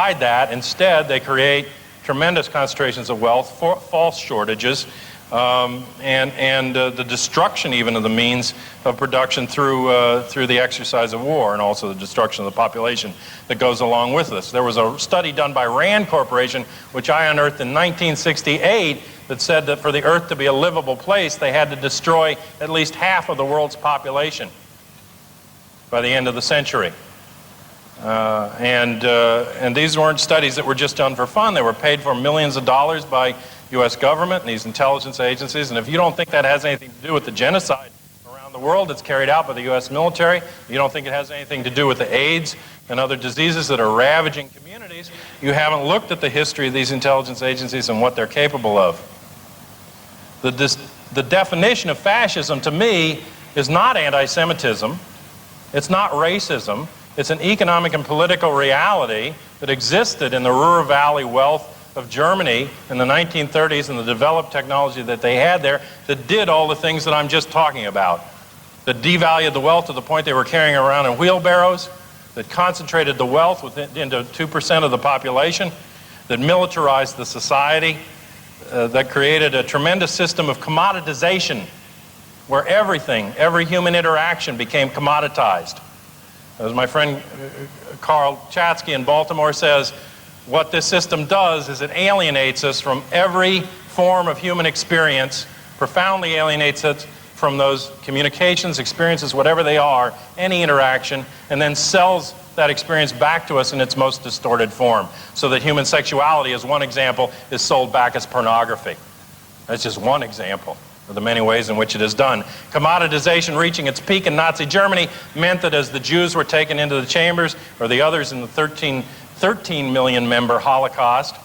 provide that. Instead, they create tremendous concentrations of wealth, false shortages, and the destruction even of the means of production through the exercise of war, and also the destruction of the population that goes along with this. There was a study done by Rand Corporation, which I unearthed in 1968, that said that for the Earth to be a livable place, they had to destroy at least half of the world's population by the end of the century. And these weren't studies that were just done for fun. They were paid for millions of dollars by U.S. government and these intelligence agencies. And if you don't think that has anything to do with the genocide around the world that's carried out by the U.S. military, you don't think it has anything to do with the AIDS and other diseases that are ravaging communities, you haven't looked at the history of these intelligence agencies and what they're capable of. The definition of fascism, to me, is not anti-Semitism. It's not racism. It's an economic and political reality that existed in the Ruhr Valley wealth of Germany in the 1930s and the developed technology that they had there that did all the things that I'm just talking about. That devalued the wealth to the point they were carrying around in wheelbarrows, that concentrated the wealth into 2% of the population, that militarized the society, that created a tremendous system of commoditization where everything, every human interaction became commoditized. As my friend Carl Chatsky in Baltimore says, what this system does is it alienates us from every form of human experience, profoundly alienates us from those communications, experiences, whatever they are, any interaction, and then sells that experience back to us in its most distorted form. So that human sexuality, as one example, is sold back as pornography. That's just one example of the many ways in which it is done. Commoditization reaching its peak in Nazi Germany meant that as the Jews were taken into the chambers, or the others in the 13 million member Holocaust,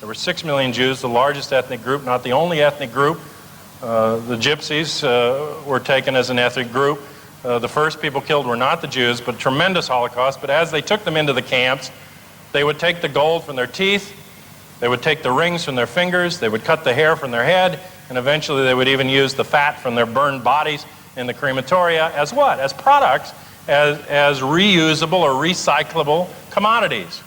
there were 6 million Jews, the largest ethnic group, not the only ethnic group. The Gypsies were taken as an ethnic group. The first people killed were not the Jews, but tremendous Holocaust. But as they took them into the camps, they would take the gold from their teeth, they would take the rings from their fingers, they would cut the hair from their head, and eventually they would even use the fat from their burned bodies in the crematoria as what? As products, as reusable or recyclable commodities.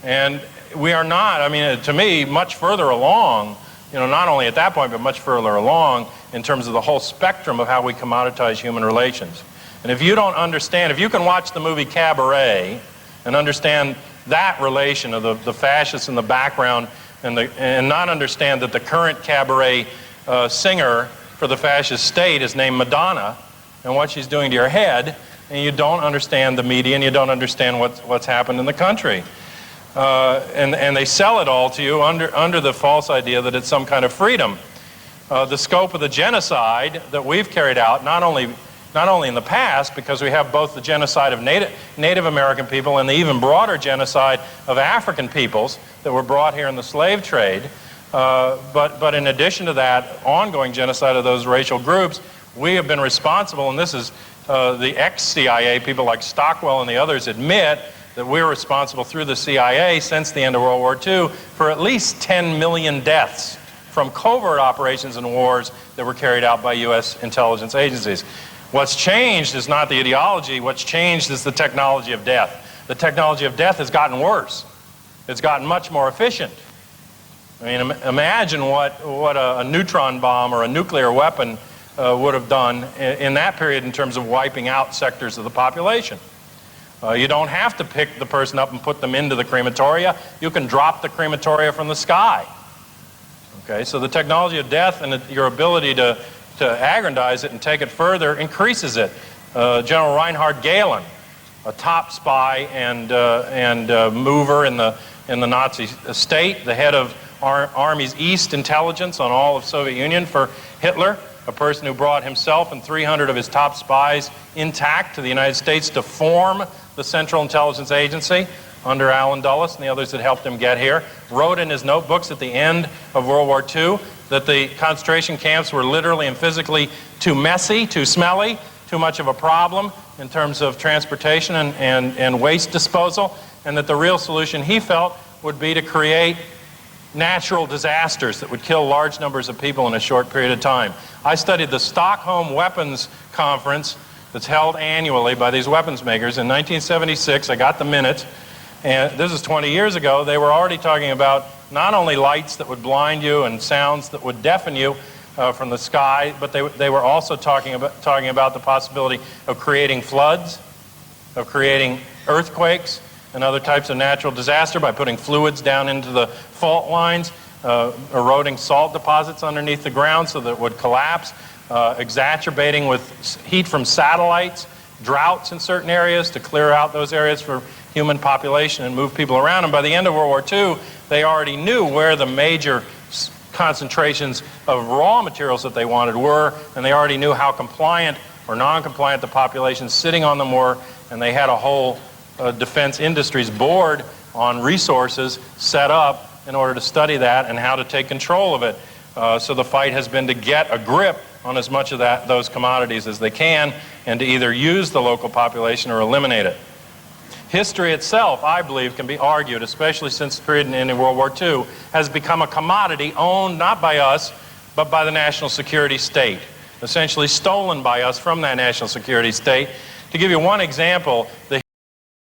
And we are not, I mean, to me, much further along, you know, not only at that point, but much further along in terms of the whole spectrum of how we commoditize human relations. And if you don't understand, if you can watch the movie Cabaret and understand that relation of the fascists in the background and not understand that the current cabaret singer for the fascist state is named Madonna and what she's doing to your head, and you don't understand the media and you don't understand what's happened in the country. And they sell it all to you under the false idea that it's some kind of freedom. The scope of the genocide that we've carried out, not only in the past, because we have both the genocide of Native American people and the even broader genocide of African peoples that were brought here in the slave trade, but in addition to that ongoing genocide of those racial groups, we have been responsible, and this is the ex-CIA, people like Stockwell and the others admit, that we're responsible through the CIA since the end of World War II for at least 10 million deaths from covert operations and wars that were carried out by U.S. intelligence agencies. What's changed is not the ideology, what's changed is the technology of death. The technology of death has gotten worse. It's gotten much more efficient. I mean, imagine what a neutron bomb or a nuclear weapon would have done in that period in terms of wiping out sectors of the population. You don't have to pick the person up and put them into the crematoria. You can drop the crematoria from the sky. Okay, so the technology of death and your ability to aggrandize it and take it further increases it. General Reinhard Gehlen, a top spy and mover in the Nazi state, the head of Army's East intelligence on all of Soviet Union for Hitler, a person who brought himself and 300 of his top spies intact to the United States to form the Central Intelligence Agency under Allen Dulles and the others that helped him get here, wrote in his notebooks at the end of World War II that the concentration camps were literally and physically too messy, too smelly, too much of a problem in terms of transportation and waste disposal, and that the real solution, he felt, would be to create natural disasters that would kill large numbers of people in a short period of time. I studied the Stockholm Weapons Conference that's held annually by these weapons makers. In 1976, I got the minutes, And this is 20 years ago. They were already talking about not only lights that would blind you and sounds that would deafen you from the sky, but they were also talking about the possibility of creating floods, of creating earthquakes and other types of natural disaster by putting fluids down into the fault lines, eroding salt deposits underneath the ground so that it would collapse, exacerbating with heat from satellites, droughts in certain areas to clear out those areas for human population and move people around. And by the end of World War II, they already knew where the major concentrations of raw materials that they wanted were, and they already knew how compliant or non-compliant the population sitting on them were, and they had a whole defense industries board on resources set up in order to study that and how to take control of it. So the fight has been to get a grip on as much of those commodities as they can, and to either use the local population or eliminate it. History itself, I believe, can be argued, especially since the period in World War II, has become a commodity owned not by us, but by the national security state, essentially stolen by us from that national security state. To give you one example, the